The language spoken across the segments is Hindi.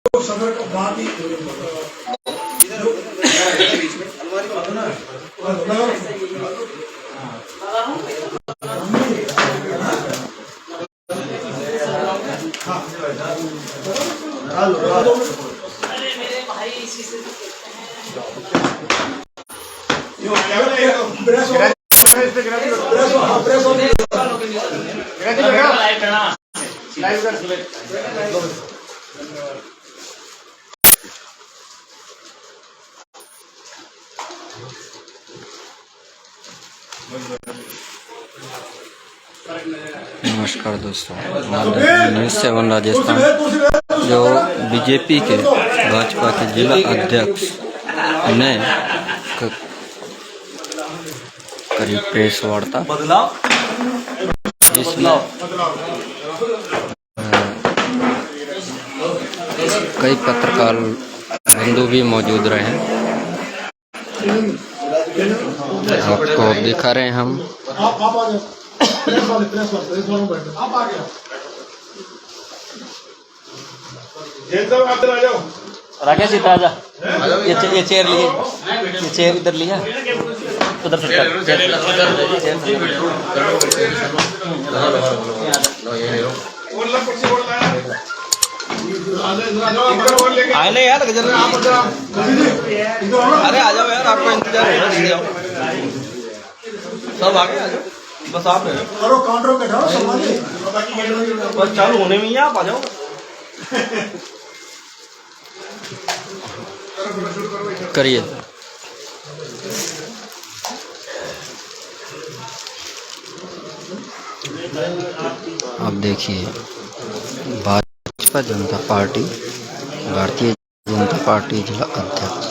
समय का बात ही नमस्कार दोस्तों, न्यूज़ 7 राजस्थान जो बीजेपी के भाजपा के जिला अध्यक्ष ने करीब प्रेस वार्ता जिसमें कई पत्रकार बंधु भी मौजूद रहे। आपको दिखा रहे हैं हम। राकेश इधर आजा। ये चेयर लिए, ये चेयर इधर लिया, उधर आए नहीं यार, अरे आ जाओ यार, आपका इंतजार हो रहा है। सब आगे आ जाओ, बस आप करो काउंटर पे बैठो, बस चालू होने में ही आप आ जाओ। करिए। आप देखिए, भाजपा जनता पार्टी, भारतीय जनता पार्टी जिला अध्यक्ष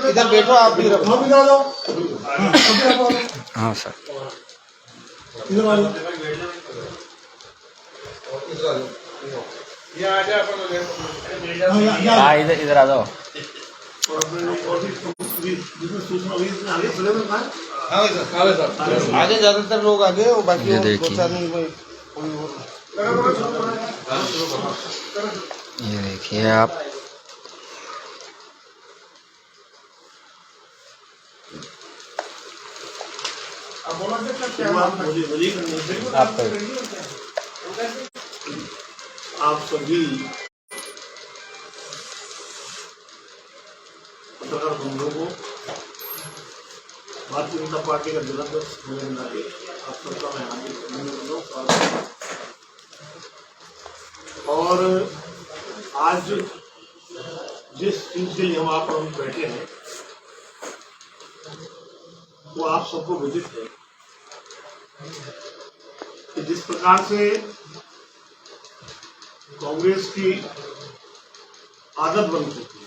इधर बैठो आप भी। हाँ सर, हाँ इधर आ जाओ। आगे ज्यादातर लोग आगे, और बाकी ये देखिए, ये देखिए आप। आप सभी पत्रकार बंधुओं को भारतीय जनता पार्टी का जिला अध्यक्ष होने नाते आप सबका मैं हार्दिक। और आज जिस चीज के लिए हम बैठे हैं वो आप सबको विदित है कि जिस प्रकार से कांग्रेस की आदत बन चुकी है,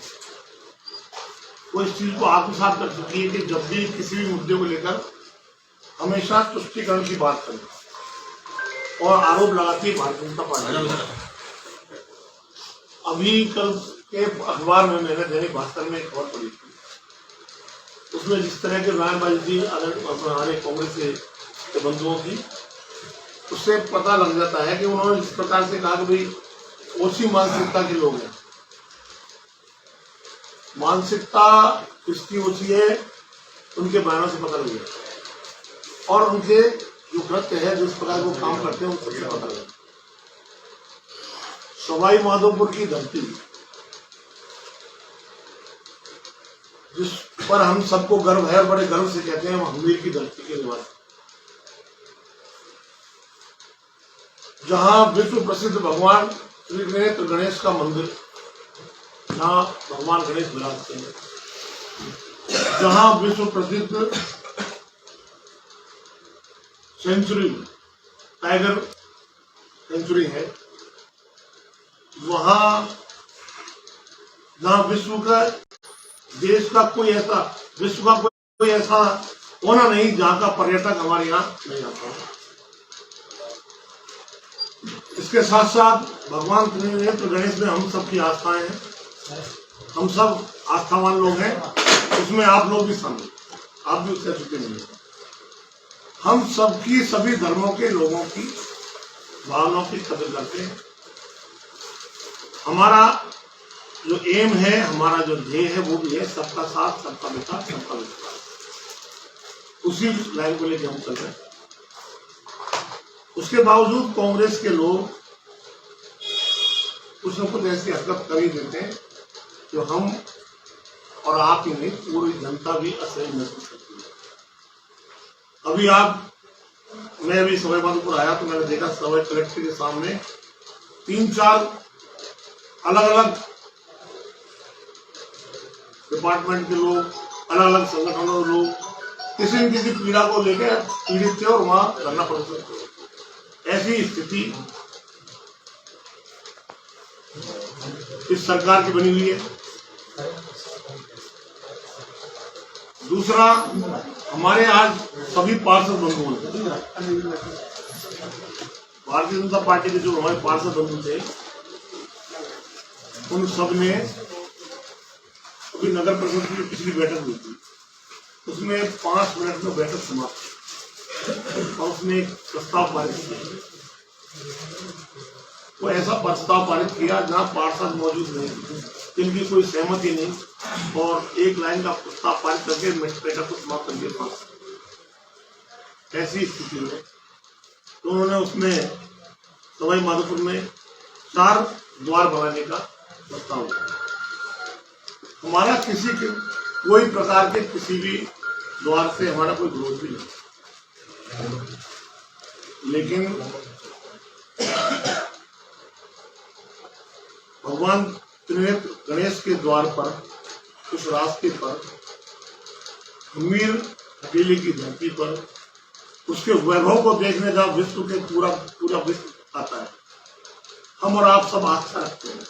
वो इस चीज को आत्मसात कर चुकी है कि जब भी किसी भी मुद्दे को लेकर हमेशा तुष्टीकरण की बात करें और आरोप लगाती है भारतीय जनता पार्टी। अभी कल के अखबार में मैंने दैनिक भास्कर में एक खबर पढ़ी थी, उसमें जिस तरह के बयानबाजी थी हमारे कांग्रेस के बंधुओं की, उससे पता लग जाता है कि उन्होंने इस प्रकार से कहा कि भाई ओछी मानसिकता के लोग हैं। मानसिकता किसकी ओछी है उनके बयानों से पता लग जाता है, और उनके जो कृत्य है, जिस प्रकार वो काम करते हैं, उनसे पता लग जाता है। सवाई माधोपुर की धरती, जिस पर हम सबको गर्व है, बड़े गर्व से कहते हैं हम हमीर की धरती के निवासी, जहां विश्व प्रसिद्ध भगवान श्री नेत्र गणेश का मंदिर, जहां भगवान गणेश विराजते हैं, जहां विश्व प्रसिद्ध सेंचुरी, टाइगर सेंचुरी है, वहां जहां विश्व का देश का कोई ऐसा, विश्व का कोई ऐसा कोना नहीं जहां का पर्यटक हमारे यहाँ नहीं आता। इसके साथ साथ भगवान नेत्र गणेश में हम सबकी आस्थाएं हैं, हम सब आस्थावान लोग हैं, उसमें आप लोग भी शामिल, आप भी उससे छुट्टी नहीं है। हम सबकी, सभी धर्मों के लोगों की भावनाओं की कदर करते हैं। हमारा जो एम है, हमारा जो ध्येय है, वो भी है सबका साथ, सबका विकास, सबका विश्वास। उसी लाइन को लेकर हम चल रहे हैं। उसके बावजूद कांग्रेस के लोग कुछ न कुछ ऐसी हरकत कर ही देते हैं जो हम और आप ही नहीं, पूरी जनता भी असहज महसूस करती है। अभी मैं अभी सवाई माधोपुर आया तो मैंने देखा सवाई कलेक्टर के सामने 3-4 अलग अलग डिपार्टमेंट के लोग, अलग अलग संगठनों के लोग किसी न किसी पीड़ा को लेकर पीड़ित थे और वहां धरना प्रदर्शन थे। ऐसी स्थिति इस सरकार की बनी हुई है। दूसरा, हमारे आज सभी पार्षद बंधु हैं, भारतीय जनता पार्टी के जो हमारे पार्षद बंधु थे, उन सब ने अभी नगर परिषद की पिछली बैठक हुई थी, उसमें 5 मिनट में बैठक समाप्त और उसने एक प्रस्ताव पारित किया। वो ऐसा प्रस्ताव पारित किया जहां पार्षद मौजूद नहीं, जिनकी कोई सहमति नहीं, और एक लाइन का प्रस्ताव पारित करके बैठक को समाप्त कर दिया पार्षद। ऐसी स्थिति में तो उन्होंने उसमें सवाई माधोपुर में 4 द्वार बनाने का प्रस्ताव दिया। हमारा किसी के कोई प्रकार के किसी भी द्वार से हमारा कोई विरोध भी नहीं, लेकिन भगवान त्रिनेत्र गणेश के द्वार पर, उस रास्ते पर, हमीर हवेली की धरती पर, उसके वैभव को देखने का विश्व के पूरा विश्व आता है। हम और आप सब आस्था रखते हैं।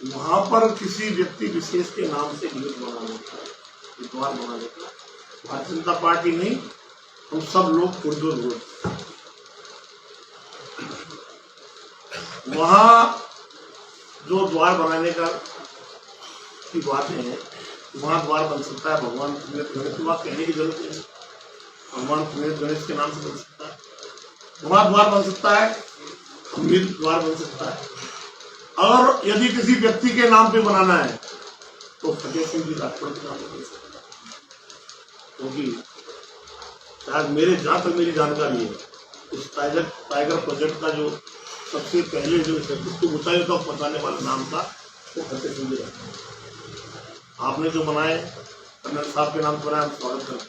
वहां पर किसी व्यक्ति विशेष के नाम से गेट बनाने का, द्वार बनाने का भारतीय जनता पार्टी नहीं, हम सब लोग पुरजोर विरोध। वहां जो द्वार बनाने का की बातें हैं, वहां द्वार बन सकता है भगवान त्रिनेत्र गणेश की, बात कहने की जरूरत नहीं। भगवान त्रिनेत्र गणेश के नाम से बन सकता है, वहां द्वार बन सकता है, हमीर द्वार बन सकता है। और यदि किसी व्यक्ति के नाम पे बनाना है तो फतेह सिंह जी राठौर के नाम पे बन सकता है, क्योंकि शायद जहां तक मेरी जानकारी है, इस टाइगर प्रोजेक्ट का जो सबसे पहले जो उसको ऊंचाई तक पहुंचाने वाला नाम था वो फतेह सिंह जी राठौर। आपने जो बनाए, कर्नल साहब के नाम से बनाया, हम स्वागत करते हैं,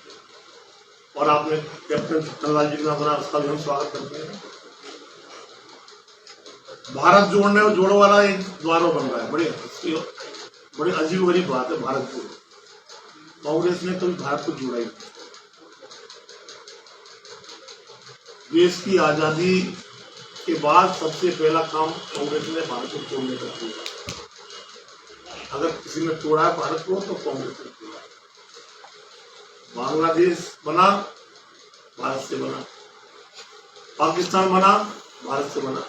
और आपने कैप्टन छत्तनलाल जी के नाम बनाया, उसका भी हम स्वागत करते हैं। भारत जोड़ो वाला एक द्वार बन रहा है, बड़ी अजीब गरीब बात है। भारत जोड़ो, कांग्रेस ने कभी भारत को जोड़ा ही नहीं। देश की आजादी के बाद सबसे पहला काम कांग्रेस ने भारत को तोड़ने का किया। अगर किसी ने तोड़ा है भारत को तो कांग्रेस ने तोड़ा। बांग्लादेश बना, भारत से बना, पाकिस्तान बना, भारत से बना।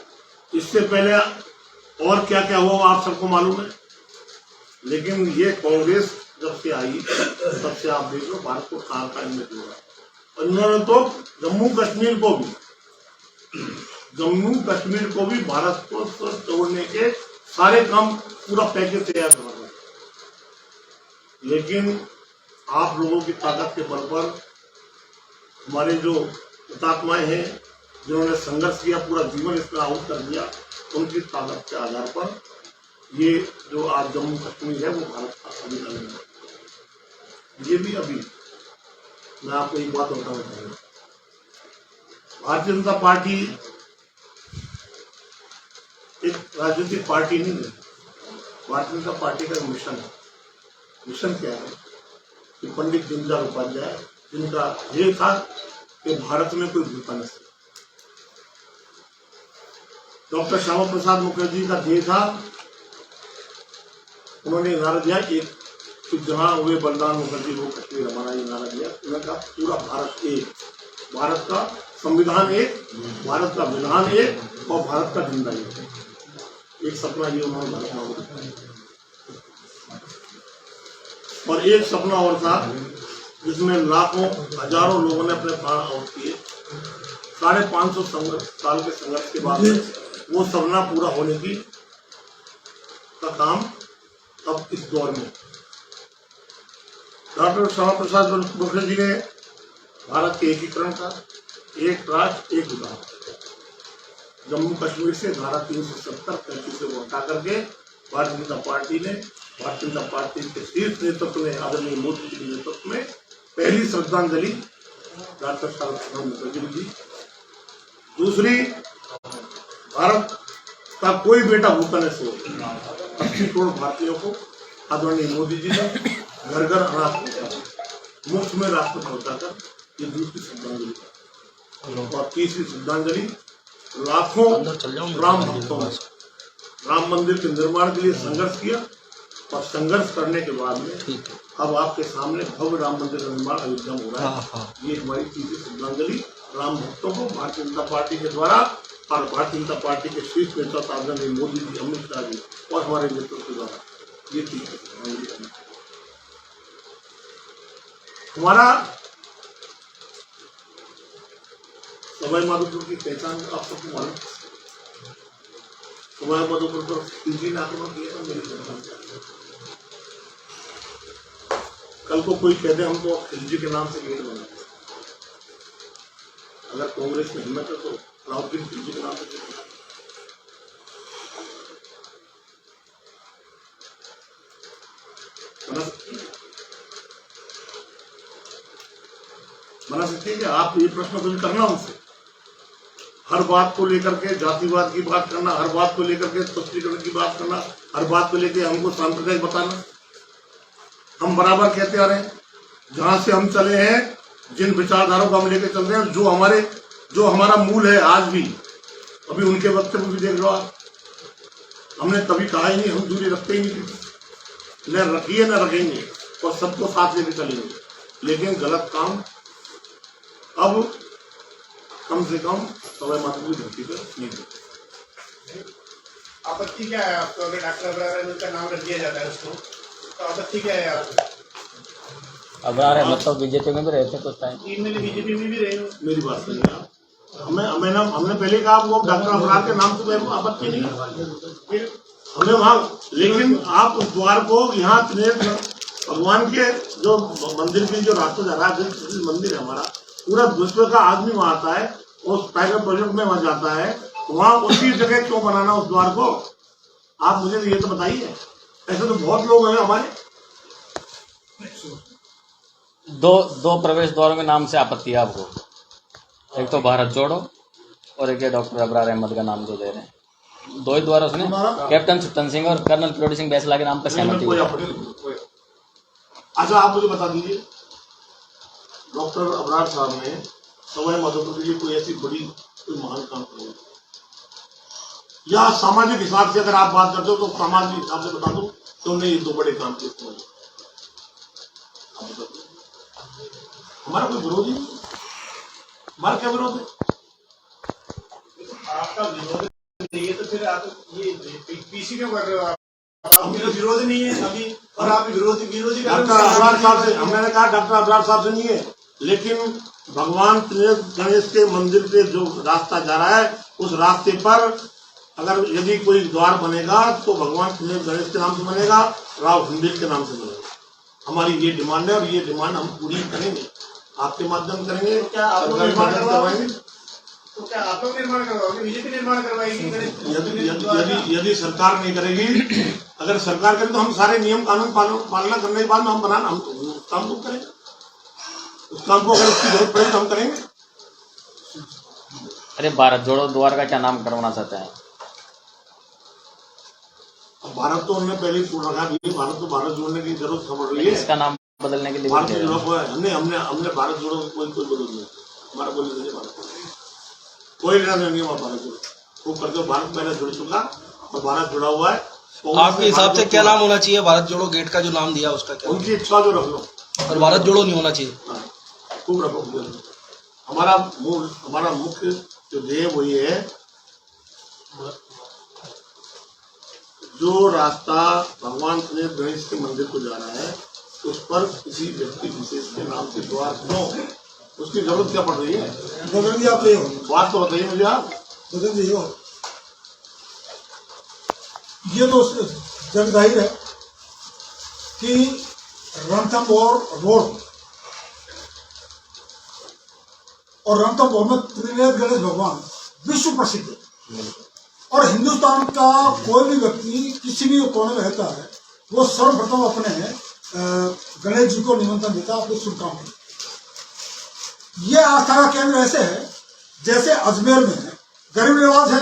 इससे पहले और क्या क्या हुआ आप सबको मालूम है, लेकिन ये कांग्रेस जब से आई तब से आप देख लो भारत को कहां इनमें जोड़ा। और इन्होंने तो जम्मू कश्मीर को भी भारत को तोड़ने के सारे काम, पूरा पैकेज तैयार कर रहे हैं। लेकिन आप लोगों की ताकत के बल पर, हमारे जो हुतात्माएं हैं जिन्होंने संघर्ष किया, पूरा जीवन इसमें आहुत कर दिया, उनकी ताकत के आधार पर ये जो आज जम्मू कश्मीर है वो भारत का संविधान है। ये भी अभी मैं आपको एक बात बताना चाहूंगा, भारतीय जनता पार्टी एक राजनीतिक पार्टी नहीं है। भारतीय जनता पार्टी का मिशन है। मिशन क्या है कि पंडित दीनदयाल उपाध्याय, जिनका ध्येय था कि भारत में कोई भूखा न सके, डॉक्टर श्यामा प्रसाद मुखर्जी का ध्येय था, उन्होंने नारा दिया कि जहां हुए बलिदान मुखर्जी वो कश्मीर हमारा, ये नारा दिया। उन्होंने कहा पूरा भारत एक, भारत का संविधान एक, भारत का विधान एक, और भारत का झंडा एक सपना ये उन्होंने भारत। और एक सपना और था जिसमें लाखों हजारों लोगों ने अपने प्राण आहुत किए। 550 साल के संघर्ष के बाद वो सपना पूरा होने की का काम अब इस दौर में डॉक्टर श्यामा प्रसाद मुखर्जी जी ने भारत के एकीकरण का, एक राष्ट्र एक विभाग, जम्मू कश्मीर से धारा 370 से वो हटा करके भारतीय जनता पार्टी के शीर्ष नेतृत्व में आदरणीय मोदी जी के नेतृत्व में पहली श्रद्धांजलि डॉक्टर श्यामा प्रसाद मुखर्जी जी। दूसरी, भारत का कोई बेटा भूखा न सोए, 80 करोड़ भारतीयों को आदरणीय मोदी जी ने घर घर अनाज पहुंचा, मुफ्त में राशन पहुंचाकर, ये दूसरी श्रद्धांजलि। और तीसरी श्रद्धांजलि लाखों राम भक्तों ने राम मंदिर के निर्माण के लिए संघर्ष किया और संघर्ष करने के बाद में अब आपके सामने भव्य राम मंदिर का निर्माण अयोध्या में हो रहा है। ये हमारी तीसरी श्रद्धांजलि राम भक्तों को भारतीय जनता पार्टी के द्वारा और भारतीय जनता पार्टी के शीर्ष नेता आदरणीय मोदी जी, अमित शाह जी और हमारे नेतृत्व के द्वारा ये तीसरी श्रद्धांजलि। हमारा सवाई माधोपुर की पहचान आप सबको मालूम। सवाई माधोपुर पर खिलजी ने आक्रमण किया था मेरी पहचान। कल को कोई कहते हम तो खिलजी के नाम से गेट बनाते, अगर कांग्रेस में हिम्मत है तो अलाउद्दीन खिलजी के नाम से गेट बना सकती है कि आप ये प्रश्न तो करना उनसे। हर बात को लेकर के जातिवाद की बात करना, हर बात को लेकर के तुष्टीकरण की बात करना, हर बात को लेकर हमको सांप्रदायिक बताना। हम बराबर कहते आ रहे हैं, जहां से हम चले हैं, जिन विचारधाराओं को हम लेकर चल रहे हैं, जो हमारा मूल है आज भी, अभी उनके वक्तव्य भी देख लो आप। हमने कभी कहा ही नहीं, हम दूरी रखते ही नहीं, न रखिए न रखेंगे और सबको साथ लेकर चलेंगे। लेकिन गलत काम अब कम से कम सवाई माधोपुर की धरती पर नहीं होता। आपत्ति क्या है आपको अगर डॉक्टर अबरार अहमद का नाम रख दिया जाता है उसको, तो आपत्ति क्या है आपको? अबरार अहमद तो बीजेपी में भी रहते कुछ टाइम, बीजेपी में भी रहे हो। मेरी बात सुनिए आप, हमने पहले कहा वो डॉक्टर अबरार के नाम से आपत्ति नहीं है हमें वहाँ, लेकिन आप उस द्वार को यहाँ भगवान के जो मंदिर की जो रास्ता जा रहा है, मंदिर है हमारा, पूरा विश्व का आदमी वहाँ आता है, उस टाइगर प्रोजेक्ट में वहाँ जाता है, वहाँ उसी जगह क्यों बनाना उस द्वार को? आप मुझे ये तो बताइए। ऐसे तो बहुत लोग हैं हमारे। दो प्रवेश द्वारों के नाम से आपत्ति है आपको, एक तो भारत जोड़ो और एक डॉक्टर अबरार अहमद का नाम जो दे रहे हैं, दो ही द्वार उसने कैप्टन सुतन सिंह और कर्नल पिरोडी सिंह बैसला के नाम पर सहमति हुई। अच्छा आप मुझे बता दीजिए, डॉक्टर अबरार साहब ने सवाई माधोपुर के लिए कोई ऐसी बड़ी कोई महान काम किया, या सामाजिक हिसाब से अगर आप बात करते हो तो सामाजिक हिसाब से बता दो तो उन्होंने ये दो बड़े काम किए। हमारा कोई विरोध ही नहीं, हमारा क्या विरोध है? आपका विरोध नहीं है तो फिर आप ये पीसी क्यों कर रहे हो? आपका विरोध नहीं है अभी और आप विरोधी डॉक्टर अबरार साहब से, हमने कहा डॉक्टर अबरार साहब से नहीं है, लेकिन भगवान गणेश के मंदिर पे जो रास्ता जा रहा है, उस रास्ते पर अगर यदि कोई द्वार बनेगा तो भगवान गणेश के नाम से बनेगा, राव हिंदिल के नाम से बनेगा। हमारी ये डिमांड है और ये डिमांड हम पूरी करेंगे, आपके माध्यम करेंगे। क्या आप लोग निर्माण करवाएंगे? तो क्या आप लोग निर्माण करवाओगे? बीजेपी निर्माण करवाएगी? यदि सरकार नहीं करेगी, अगर सरकार करे तो हम सारे नियम कानून पालना करने के बाद में हम बनाना, हम उस काम को करेंगे। उस काम को अगर उसकी जरूरत पड़े तो हम करेंगे। अरे भारत जोड़ो द्वार का क्या नाम करवाना चाहते हैं? भारत तो उन्होंने पहले रखा कि भारत तो भारत जोड़ने की जरूरत खबर रही है, इसका नाम बदलने के लिए भारत जोड़ो हमने भारत जोड़ो कोई विरोध नहीं, हमारा कोई नहीं, भारत कोई लेना नहीं हुआ भारत जोड़ो, वो करते भारत पहले जुड़ चुका और भारत जुड़ा हुआ है। आपके हिसाब से क्या नाम होना चाहिए? भारत जोड़ो गेट का जो नाम दिया उसका क्या? उनकी इच्छा जो रख लो, और भारत जोड़ो नहीं होना चाहिए। खूब रखो। हमारा मुख्य जो ध्येय वो ये है, जो रास्ता भगवान गणेश के मंदिर को जा रहा है, उस पर किसी व्यक्ति विशेष के नाम से द्वार क्यों, उसकी जरूरत क्या पड़ रही है? बदल दिया आप, बात तो बताइए मुझे आप। बदल दिए हो, ये तो जग जाहिर है कि रणथंभौर रोड और रणथंभौर में त्रिनेत्र गणेश भगवान विश्व प्रसिद्ध है। और हिंदुस्तान का कोई भी व्यक्ति किसी भी कोने में रहता है, वो सर्वप्रथम अपने गणेश जी को निमंत्रण देता है, अपनी शुभकामनाएं। ये आस्था का केंद्र ऐसे है जैसे अजमेर में गरीब नवाज है,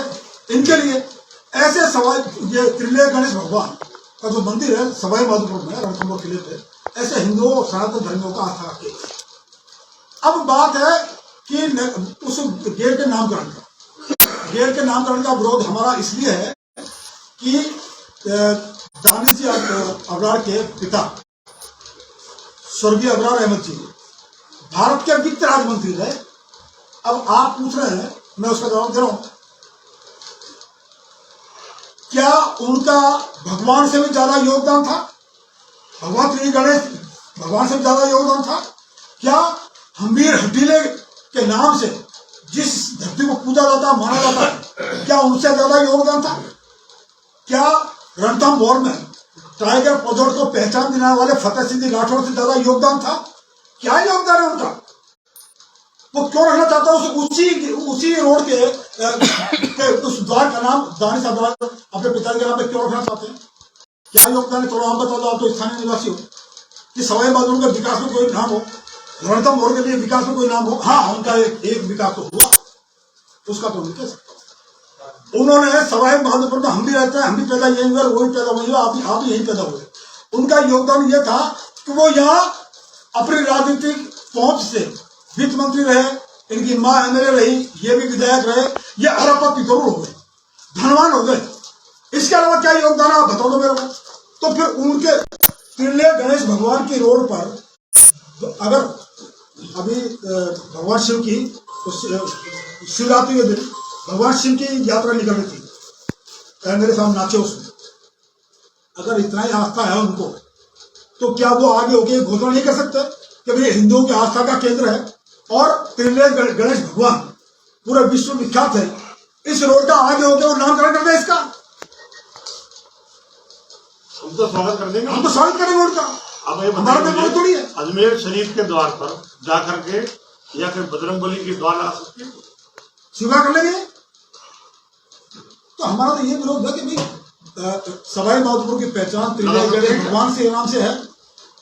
इनके लिए ऐसे ये त्रिनेत्र गणेश भगवान का जो मंदिर है सवाई माधोपुर में रणथंभौर किले पे, ऐसे हिंदुओं और सनातन धर्मियों का आस्था का केंद्र। अब बात है कि उस गेट के नामकरण का, गेट के नामकरण का विरोध हमारा इसलिए है कि दानिश जी अबरार के पिता स्वर्गीय अबरार अहमद जी भारत के वित्त राज्य मंत्री रहे। अब आप पूछ रहे हैं, मैं उसका जवाब दे रहा हूं, क्या उनका भगवान से भी ज्यादा योगदान था? भगवान श्री गणेश भगवान से भी ज्यादा योगदान था क्या? हमीर हटीले के नाम से जिस धरती को पूजा जाता माना जाता है, क्या उनसे ज्यादा योगदान था? क्या रणथंभौर में टाइगर प्रोजेक्ट को पहचान दिलाने वाले फतेह सिंह राठौर से ज्यादा योगदान था? क्या योगदान है उनका? वो क्यों रखना चाहता है उसी रोड के उस द्वार का नाम दानिश अबरार अपने पिताजी के नाम पे क्यों रखना चाहते हैं? क्या योगदान है? थोड़ा आप बता दो, आप तो स्थानीय निवासी हो, कि सवाई माधोपुर के विकास में कोई नाम हो, रणथंभौर के लिए विकास में कोई नाम हो? हाँ, उनका एक विकास तो हुआ, उसका तो नहीं कह सकता। उन्होंने सवाई माधोपुर में हम भी रहते हैं, हम भी पैदा यहीं हुए, वो भी पैदा हुए, आप भी यहीं पैदा हुए। उनका योगदान ये था कि वो यहाँ अपनी राजनीतिक पहुंच से वित्त मंत्री रहे, इनकी मां एमएलए रही, ये भी विधायक रहे, ये अरबपति जरूर हो गए, धनवान हो गए। इसके अलावा क्या योगदान आप बता दो मेरे को। तो फिर उनके त्रिनेत्र गणेश भगवान की रोड पर अगर अभी भगवान शिव की शिवरात्रि के दिन भगवान शिव की यात्रा निकल रही थी, मेरे सामने नाचे उसमें, अगर इतना ही आस्था है उनको, तो क्या वो आगे होकर घोषणा नहीं कर सकते कि भाई हिंदुओं की आस्था का केंद्र है और त्रिनेत्र गणेश भगवान पूरे विश्व विख्यात है, इस रोड का आगे होकर वो नामकरण कर दे इसका? हम तो स्वागत कर देंगे, हम तो स्वागत करेंगे उनका। अब ये हमारा तो थोड़ी है। अजमेर शरीफ के द्वार पर जाकर के या फिर बजरंगबली के द्वार आ सकते हैं, स्वीकार कर लेंगे। तो हमारा तो ये विरोध है कि भाई सवाई माधोपुर की पहचान त्रिनेत्र गणेश भगवान के नाम से है,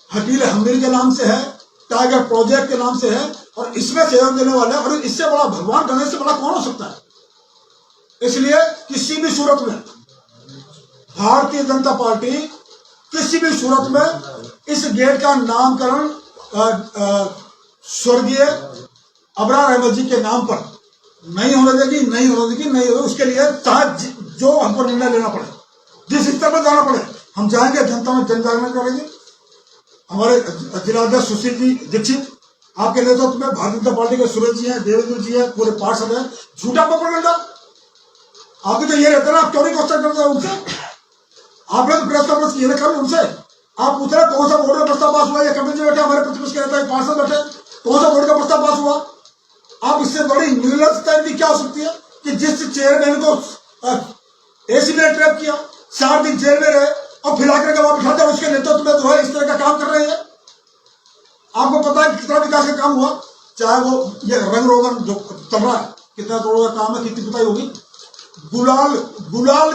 हटीले हमीर के नाम से है, टाइगर प्रोजेक्ट के नाम से है, और इसमें सहयोग देने वाले, और इससे बड़ा भगवान गणेश से बड़ा कौन हो सकता है? इसलिए किसी भी सूरत में भारतीय जनता पार्टी किसी भी सूरत में इस गेट का नामकरण स्वर्गीय अबरार अहमद जी के नाम पर नहीं होने देगी, नहीं होने देगी, नहीं होगी। उसके लिए चाहे जो हमको निर्णय लेना पड़े, जिस स्तर पर जाना पड़े, हम जाएंगे, जनता में जन जागरण करेंगे। हमारे जिलाध्यक्ष सुशील जी दीक्षित, आपके नेतृत्व में भारतीय जनता पार्टी के सूरज जी हैं, देवेंद्र जी हैं, पूरे पार्षद हैं। झूठा प्रोपेगेंडा आपके तो ये रहता है, आप क्यों नहीं क्वेश्चन करते उनसे? आपने तो प्रेस कॉन्फ्रेंस की कर उनसे, आप पूछ रहे कौन सा बोर्ड का प्रस्ताव पास हुआ? या कपिल जी बैठे, हमारे प्रतिपक्ष के नेता पार्षद बैठे, कौन सा बोर्ड का प्रस्ताव पास हुआ? आप इससे बड़ी निर्लजता भी क्या हो सकती है कि जिस चेयरमैन को एसीबी ने ट्रैप किया, 4 दिन जेल में रहे, और फिलहाल करके वहां बिठा दिया, उसके नेतृत्व में जो है इस तरह का काम कर रहे हैं। आपको पता है कितना विकास का काम हुआ? चाहे वो ये रंग रोगन जो चल रहा है, कितना करोड़ का काम है, कितनी पिटाई होगी? गुलाल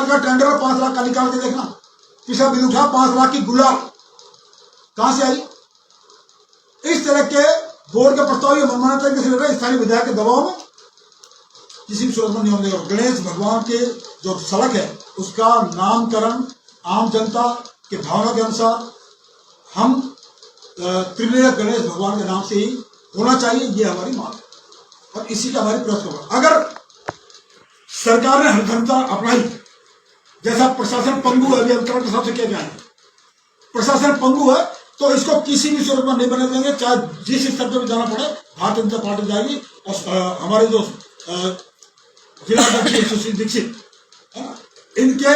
का टेंडर 5 लाख का निकाल के देखना, पिछला बिल उठा 5 लाख की गुलाल कहां से आई? इस तरह के बोर्ड के प्रस्ताव ये मनमाना तरीके से ले रहे, स्थानीय विधायक के दबाव में किसी भी सूरत में नहीं होने देगा। गणेश भगवान के जो सड़क है उसका नामकरण आम जनता के भावना के अनुसार हम त्रिनेत्र गणेश भगवान के नाम से ही होना चाहिए, ये हमारी मांग है और इसी का हमारी प्रयास। अगर सरकार ने हरघनता अपनाई, जैसा प्रशासन पंगु है, अभी अंतरण के सबसे क्या है, प्रशासन पंगु है, तो इसको किसी भी सूरत में नहीं बने देंगे, चाहे जिस स्तर पर भी जाना पड़े। भारतीय जनता पार्टी जाएगी और हमारे जो जिलाध्यक्ष सुशील दीक्षित है ना, इनके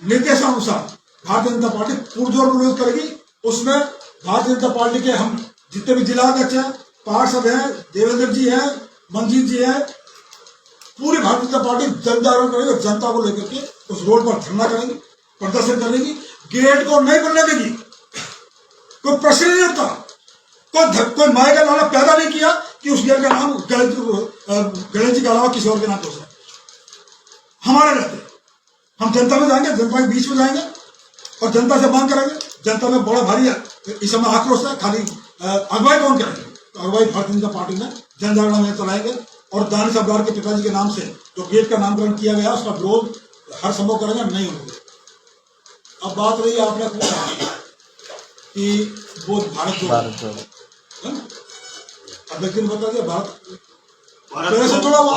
निर्देशानुसार भारतीय जनता पार्टी पुरजोर विरोध करेगी उसमें भारतीय जनता पार्टी के हम जितने भी जिला अध्यक्ष हैं, पार्षद हैं, देवेंद्र जी हैं, मंजीत जी हैं, पूरी भारतीय जनता पार्टी जन जागरण करेगी और जनता को लेकर के उस रोड पर धरना करेगी, प्रदर्शन करेगी, गेट को नहीं बनने देगी। कोई प्रश्न नहीं उठता, कोई माए का लाला पैदा नहीं किया कि उस गेट का नाम गणेश जी के अलावा किसी और के नाम हो सकता। हमारे रहते हम जनता में जाएंगे, जनता के बीच में जाएंगे और जनता से मांग करेंगे। जनता में बड़ा भारी है इस समय आक्रोश है, खाली अगुवाई कौन करेंगे? तो अगुवाई भारतीय जनता पार्टी ने जन जागरण में चलाएंगे और दानिश अब्रार के पिताजी के नाम से जो गेट का नामकरण किया गया उसका विरोध हर संभव करेंगे, नहीं होंगे। अब बात रही आपने पूछा कि वो भारत जोड़ो, अध्यक्ष ने बता दिया भारत से जुड़ा हुआ,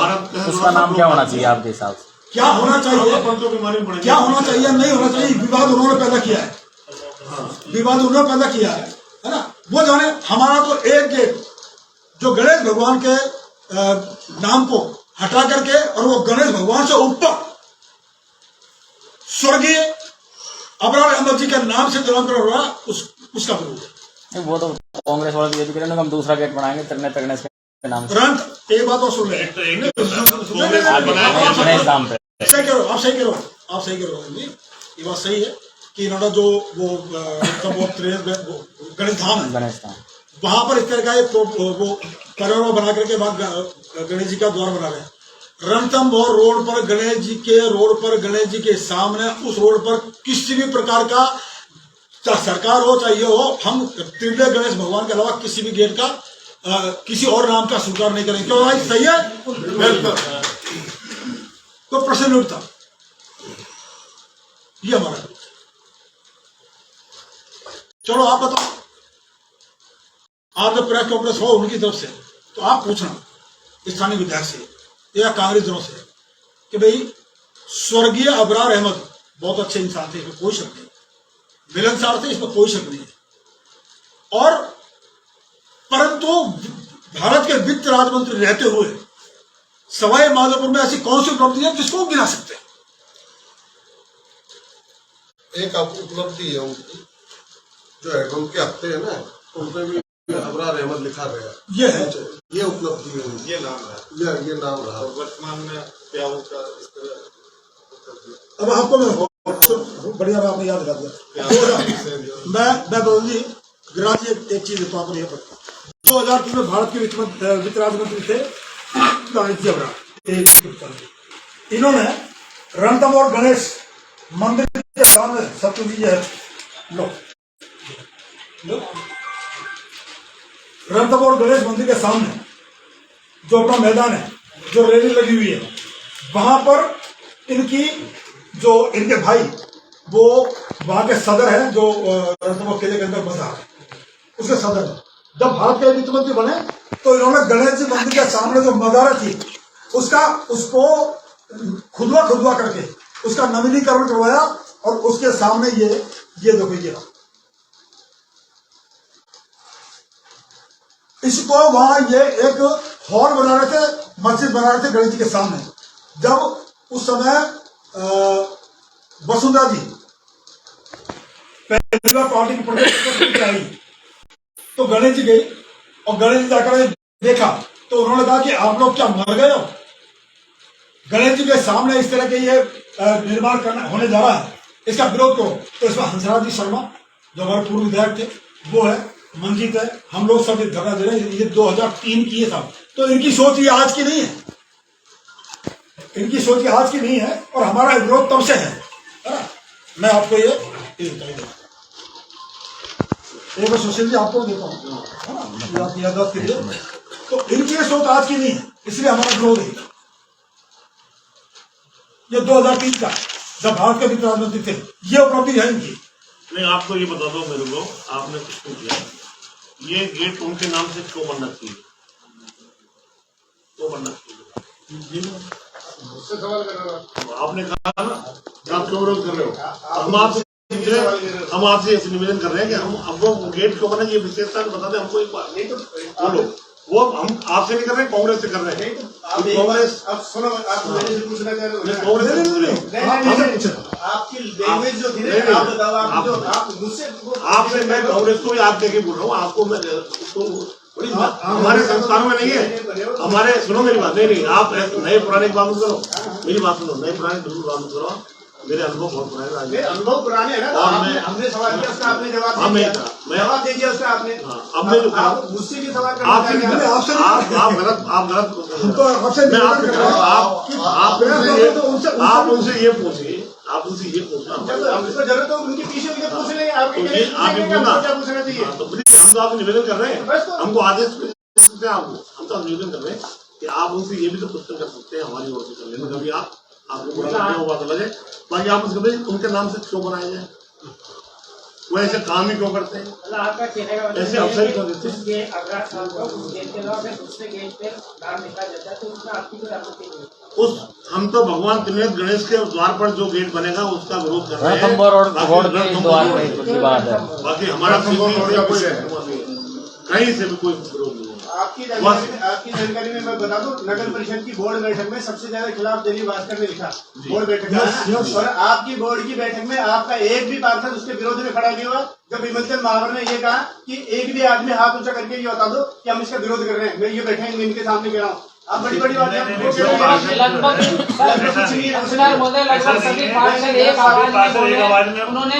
उसका नाम क्या होना चाहिए आपके हिसाब से? क्या होना चाहिए, क्या होना चाहिए, नहीं होना चाहिए, विवाद उन्होंने पैदा किया है, विवाद उन्होंने पैदा किया है ना। वो जाने, हमारा तो एक गेट जो गणेश भगवान के नाम को हटा करके और वो गणेश भगवान से ऊपर स्वर्गीय अबरार अहमद जी के नाम से नामकरण हो रहा उसका विरोध है। वो तो कांग्रेस वाले ये भी कह रहे हैं हम दूसरा गेट बनाएंगे तिरने के नाम से। तुरंत एक बात और सुन ले, गणेश नाम पे सही करो, आप सही करो, आप सही करो, ये बात सही है कि इन्होंने जो वो गणेश धाम वहां पर इस तरह का वो परिवार बना करके गणेश जी का द्वार बना रहे हैं। रणथंभौर रोड पर गणेश जी के रोड पर गणेश जी के सामने उस रोड पर किसी भी प्रकार का चाहे सरकार हो चाहे ये हो, हम त्रिले गणेश भगवान के अलावा किसी भी गेट का किसी और नाम का स्वीकार नहीं करेंगे। क्यों भाई, सही है, बिल्कुल तो प्रश्न नहीं उठता। ये हमारा, चलो आप बताओ, आप जब प्रेस कॉन्फ्रेंस हो उनकी तरफ से तो आप पूछना स्थानीय विधायक से या कांग्रेस जनों से कि भाई स्वर्गीय अबरार अहमद बहुत अच्छे इंसान थे, इसमें कोई शक नहीं, मिलनसार थे, इसमें कोई शक नहीं है, और परंतु भारत के वित्त राज्य मंत्री रहते हुए सवाई माधोपुर में ऐसी कौन सी उपलब्धि है जिसको गिना सकते हैं? एक उपलब्धि है उनकी, जो एडम के हफ्ते है ना, उनपे भी अबरार अहमद लिखा गया, ये है, ये उपलब्धि है उनकी, ये नाम है, ये नाम रहा। वर्तमान में क्या होगा इस तरह। अब आपको मैं बढ़िया बात आपने याद कर दिया। मैं बदल जी गिरिराज जी एक चीज देता हूँ, 2003 में भारत के वित्त राज्य मंत्री थे गणेश जी अबरार। इन्होंने रणथंभौर गणेश मंदिर के सामने सतुजी है रणथंभौर गणेश मंदिर के सामने जो अपना मैदान है, जो रैली लगी हुई है, वहां पर इनके भाई वो वहां के सदर है, जो रणथंभौर किले के अंदर बसा है, उसके सदर है। जब भारत के वित्त मंत्री बने तो इन्होंने गणेश जी मंदिर के सामने जो मजारा थी उसको खुदवा करके उसका नवीनीकरण करवाया और उसके सामने ये देखो, ये इसको वहां ये एक हॉल बना रहे थे, मस्जिद बना रहे थे गणेश जी के सामने। जब उस समय वसुंधरा जी पहली बार पार्टी की प्रदेश आई तो गणेश जी गई और गणेश जी जाकर देखा तो उन्होंने कहा कि आप लोग क्या मर गए हो? गणेश जी के सामने इस तरह के ये निर्माण करना होने जा रहा है, इसका विरोध करो। तो इसमें हंसराज जी शर्मा जो हमारे पूर्व विधायक थे वो है, मंजीत है, हम लोग सब धरना दे रहे हैं। ये 2003 की ये था, तो इनकी सोच ये आज की नहीं है, इनकी सोच ये आज की नहीं है और हमारा विरोध तब से है ना? मैं आपको ये एक बार सुशील जी आपको देता हूँ, आप याद करिए। तो इनकी ये सोच आज की नहीं है, इसलिए हमारा विरोध है। ये 2003 का जब भारत के वित्त राज्य मंत्री थे, ये उपलब्धि है इनकी। नहीं, आपको ये बता दो मेरे को, आपने कुछ पूछा, ये गेट उनके नाम से क्यों बनना चाहिए? क्यों बनना चाहिए? उससे सवाल कर रहा हूं। आपने कहा ना, आप क्यों विरोध कर रहे हो? हम आपसे ऐसे निवेदन कर रहे हैं कि हम हमको गेट क्यों बना, ये विशेषता बता दें हमको एक बार। नहीं तो बोलो, वो हम आपसे नहीं कर रहे, कांग्रेस से कर रहे हैं। कांग्रेस, अब सुनो, आप मेरे से पूछना चाह रहे हो? कांग्रेस से पूछ रहे हो। आपकी लैंग्वेज जो थी ना, आप बताओ, आप मुझसे आपसे मैं कांग्रेस को भी आप देखे बोल रहा हूँ, आपको मैं उसको बड़ी हमारे संस्कारों में नहीं है। हमारे सुनो मेरी बात, नहीं आप नए पुराने की बात मत करो, मेरी बात सुनो, नए पुराने बिल्कुल बात मत करो। मेरे अनुभव बहुत पुराने, अनुभव पुराने है ना, हमने सवाल किया, उसका आपने जवाब दे दिया, जवाब दे दिया उसका आपने। अब मैं जो आप मुझसे भी सवाल करना आप गलत आप उनसे ये पूछिए, आप उनसे ये पूछना, हमको जरूरत हो उनके पीछे उनके पूछ लेंगे, आप क्या पूछना चाहिए। हम तो आपको निवेदन कर रहे हैं, हमको आदेश सकते हैं आपको, हम तो निवेदन कर रहे हैं कि आप उनसे ये भी तो क्वेश्चन कर सकते हैं हमारी ओर से, कर लेना कभी आपको बुरा लगे वो बात अलग है, बाकी आप उसके उनके नाम से क्यों बनाए जाए, वो ऐसे काम ही क्यों करते हैं, ऐसे अवसर क्यों देते हैं। उस हम तो भगवान त्रिनेत्र गणेश के द्वार पर जो गेट बनेगा उसका विरोध कर रहे हैं, रोड के द्वार की बात है, बाकी हमारा कहीं से भी कोई विरोध नहीं है। आपकी जानकारी में मैं बता दूं, नगर परिषद की बोर्ड बैठक में सबसे ज्यादा खिलाफ दिलीप भास्कर ने लिखा बोर्ड बैठक में, और आपकी बोर्ड की बैठक में आपका एक भी पार्षद उसके विरोध में खड़ा नहीं हुआ। जब विमलचंद महावर ने ये कहा कि एक भी आदमी हाथ ऊंचा करके ये बता दो कि हम इसका विरोध कर रहे हैं, मैं ये बैठे हैं, मैं इनके सामने कह रहा हूँ, आप बड़ी बड़ी बात लगभग सभी पार्षद एक आवाज में उन्होंने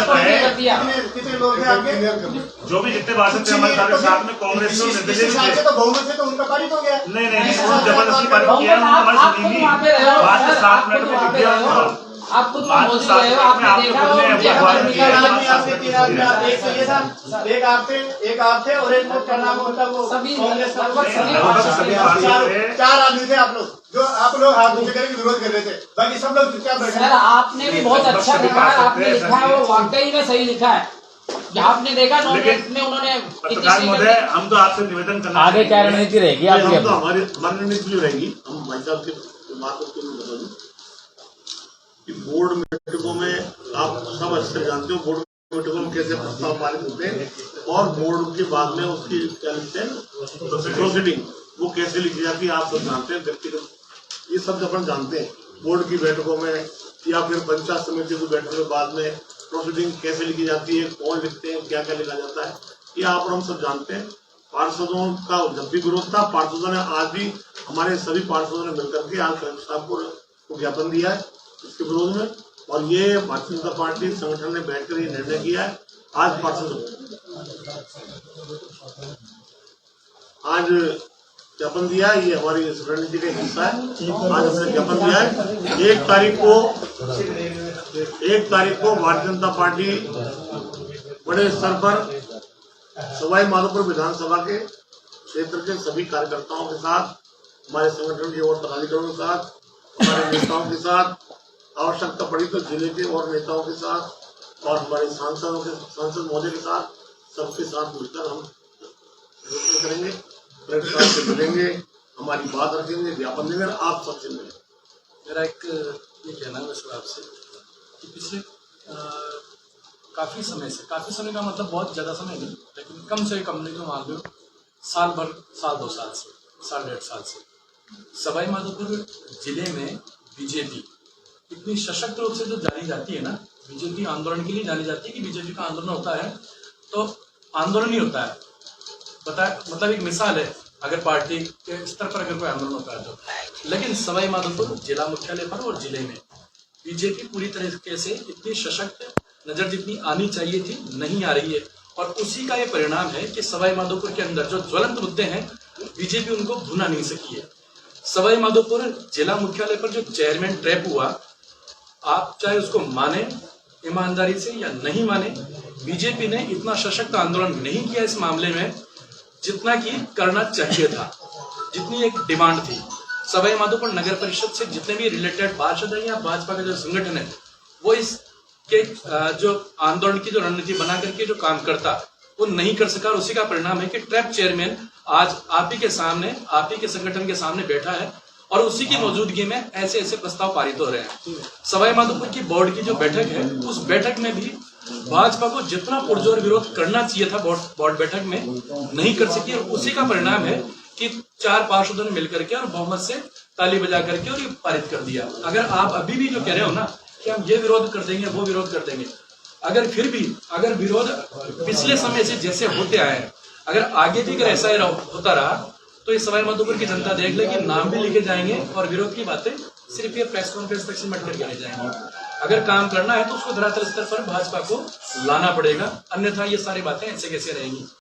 कर दिया। कितने लोग हैं आपके, जो भी जितने पार्षद थे हमारे साथ में कांग्रेस से तो बहुमत से तो उनका पारित हो गया। नहीं जबरदस्ती पारित किया, हमारी सुनी नहीं, 7 मिनट में दिख गया। आप खुद मौजूद रहे हो, आपने देखा एक आप थे और एक क्या नाम होता वो सभी कांग्रेस लगभग 4 आदमी थे आप लोग, जो आप लोग हाथ नीचे करके विरोध कर रहे थे, बाकी सब लोग चुपचाप बैठे। सर आपने भी बहुत अच्छा लिखा है, आपने लिखा है वो वाकई में सही लिखा है, आपने देखा में उन्होंने पत्रकार महोदय, हम तो आपसे निवेदन करना आगे क्या रणनीति रहेगी आपकी? हम तो हमारी रणनीति जो रहेगी, हम भाई साहब की बात को बता दूं कि बोर्ड बैठकों में आप सब अच्छे जानते हो, बोर्ड बैठकों में कैसे प्रस्ताव पारित होते हैं और बोर्ड के बाद में उसकी क्या लिखते हैं प्रोसीडिंग, वो कैसे लिखी जाती है आप सब जानते हैं, व्यक्तिगत ये सब अपन जानते हैं। बोर्ड की बैठकों में या फिर पंचायत समिति की बैठक के बाद में प्रोसीडिंग कैसे लिखी जाती है, कौन लिखते हैं, क्या क्या लिखा जाता है, ये आप और हम सब जानते हैं। पार्षदों का जब भी विरोध था, पार्षदों ने आज भी हमारे सभी पार्षदों ने मिलकर के आज कलेक्टर साहब को ज्ञापन दिया है इसके विरोध में, और ये भारतीय जनता पार्टी संगठन ने बैठकर ये निर्णय किया है। आज आज ज्ञापन दिया है, ये हमारी रणनीति का हिस्सा है। आज हमने ज्ञापन दिया है। 1 तारीख को भारतीय जनता पार्टी बड़े स्तर पर सवाई माधोपुर विधानसभा के क्षेत्र के सभी कार्यकर्ताओं के साथ, हमारे संगठन के और पदाधिकारियों के साथ, हमारे नेताओं के साथ, आवश्यकता पड़ी तो जिले के और नेताओं के साथ और हमारे सांसद महोदय के साथ, सबके साथ मिलकर हम करेंगे, कलेक्टर साहब से मिलेंगे, हमारी बात रखेंगे, ज्ञापन देंगे, आप सबसे मिलेंगे। मेरा एक ये कहना है वैसे आपसे कि पिछले काफ़ी समय का मतलब बहुत ज़्यादा समय नहीं, लेकिन कम से कम नहीं तो मान लो साल 2 साल से, 1.5 साल से सवाई माधोपुर जिले में बीजेपी इतनी सशक्त रूप से जो जानी जाती है ना, बीजेपी आंदोलन के लिए जानी जाती है कि बीजेपी का आंदोलन होता है तो आंदोलन ही होता है। मतलब एक मिसाल है, अगर पार्टी के स्तर पर अगर कोई आंदोलन होता है तो, लेकिन सवाई माधोपुर जिला मुख्यालय पर और जिले में बीजेपी पूरी तरीके से इतनी सशक्त नजर जितनी आनी चाहिए थी नहीं आ रही है, और उसी का ये परिणाम है कि सवाई माधोपुर के अंदर जो ज्वलंत मुद्दे हैं बीजेपी उनको भुना नहीं सकी है। सवाई माधोपुर जिला मुख्यालय पर जो चेयरमैन ट्रैप हुआ, आप चाहे उसको माने ईमानदारी से या नहीं माने, बीजेपी ने इतना सशक्त आंदोलन नहीं किया इस मामले में जितना कि करना चाहिए था, जितनी एक डिमांड थी। सवाई माधोपुर नगर परिषद से जितने भी रिलेटेड पार्षद हैं या भाजपा का जो संगठन है, वो इसके जो आंदोलन की जो रणनीति बना करके जो काम करता वो नहीं कर सका, और उसी का परिणाम है कि ट्रैप चेयरमैन आज आप ही के सामने, आप ही के संगठन के सामने बैठा है और उसी की मौजूदगी में ऐसे ऐसे प्रस्ताव पारित हो रहे हैं। सवाई माधोपुर की बोर्ड की जो बैठक है, उस बैठक में भी भाजपा को जितना पुरजोर विरोध करना चाहिए था बोर्ड बैठक में नहीं कर सकी, और उसी का परिणाम है कि 4 पार्षदों ने मिलकर के और बहुमत से ताली बजा करके और ये पारित कर दिया। अगर आप अभी भी जो कह रहे हो ना कि हम ये विरोध कर देंगे, वो विरोध कर देंगे। अगर फिर भी अगर विरोध पिछले समय से जैसे होते आए हैं, अगर आगे भी अगर ऐसा ही होता रहा तो इस सवाई माधोपुर की जनता देख ले कि नाम भी लिखे जाएंगे और विरोध की बातें सिर्फ ये प्रेस कॉन्फ्रेंस तक सिमट करके रह जाएंगे। अगर काम करना है तो उसको धरातल स्तर पर भाजपा को लाना पड़ेगा, अन्यथा ये सारी बातें ऐसे कैसे रहेंगी।